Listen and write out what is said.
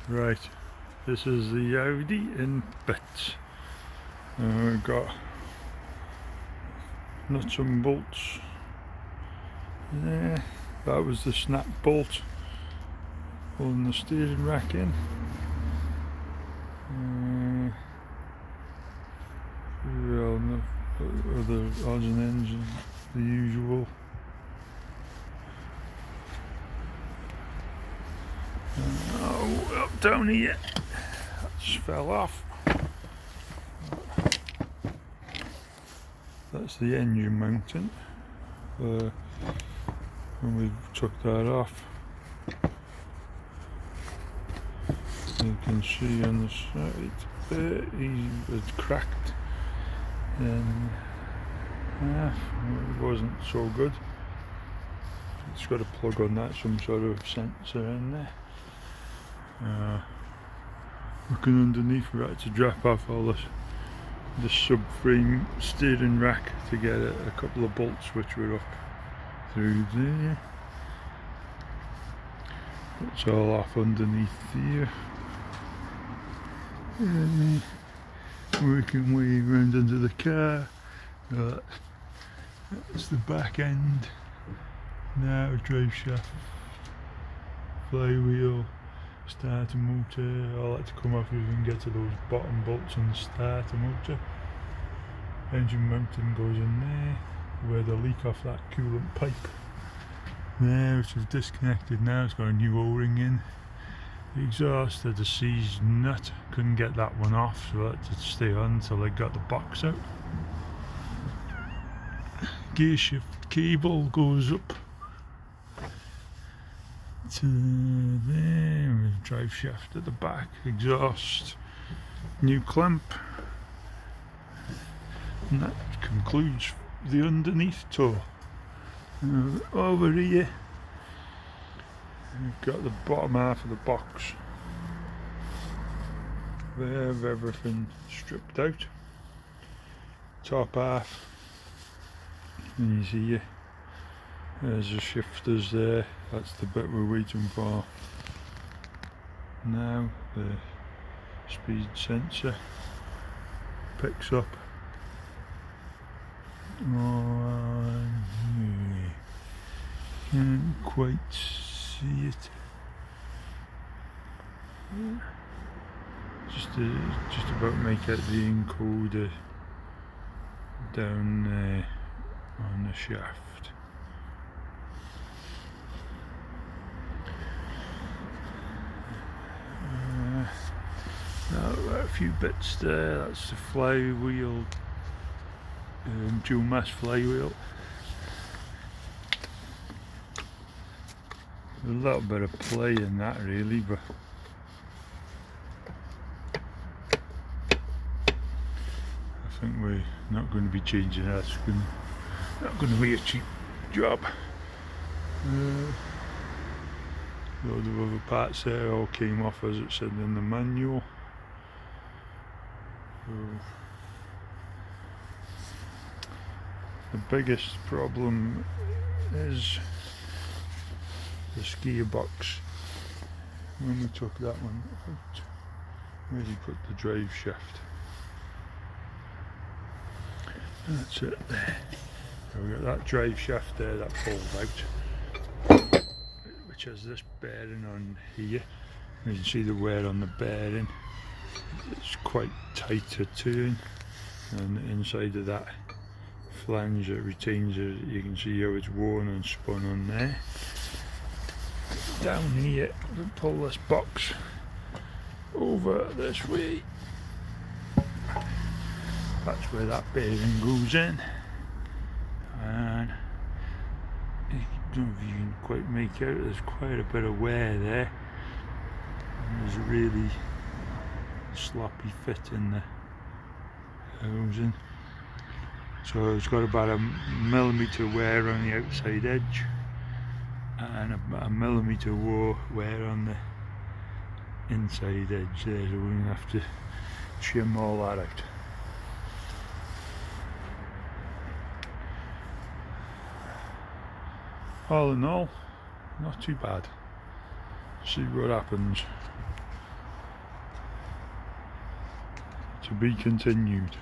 Right, this is the Audi in bits. We've got nuts and bolts there. That was the snap bolt holding the steering rack in. Well, no, other odds and ends, the usual. Oh, up down here, that just fell off. That's the engine mounting. When we took that off, you can see on the side there, it's cracked in half. It wasn't so good. It's got a plug on that, some sort of sensor in there. Looking underneath, we had to drop off all the subframe steering rack to get a couple of bolts which were up through there. It's all off underneath here. Working way around under the car. That's the back end. Now drive shaft, flywheel, starter motor, all that to come off if we can get to those bottom bolts on the starter motor. Engine mounting goes in there, where the leak off that coolant pipe there, which we've disconnected now. It's got a new O-ring in. The exhaust had a seized nut, couldn't get that one off, so I had to stay on until I got the box out. Gear shift cable goes up to there, with drive shaft at the back, exhaust, new clamp, and that concludes the underneath tour. Over here we've got the bottom half of the box. We have everything stripped out. Top half, and you see there's the shifters there. That's the bit we're waiting for now. The speed sensor picks up on here. Can't quite see it. Just about make out the encoder down there on the shaft. A few bits there. That's the flywheel, dual mass flywheel. A little bit of play in that really, but I think we're not going to be changing that. It's not going to be a cheap job. A load of other parts there all came off as it said in the manual. So the biggest problem is this gearbox. When we took that one out, where did we put the drive shaft? That's it there. So we've got that drive shaft there that pulls out, which has this bearing on here. You can see the wear on the bearing. It's quite tight to turn, and inside of that flange that retains it, you can see how it's worn and spun on there. Down here, we pull this box over this way. That's where that bearing goes in, and I don't know if you can quite make out, there's quite a bit of wear there. And there's a really sloppy fit in the housing. So it's got about a millimetre wear on the outside edge and a millimetre wear on the inside edge there, so we're going to have to trim all that out. All in all, not too bad. See what happens. To be continued.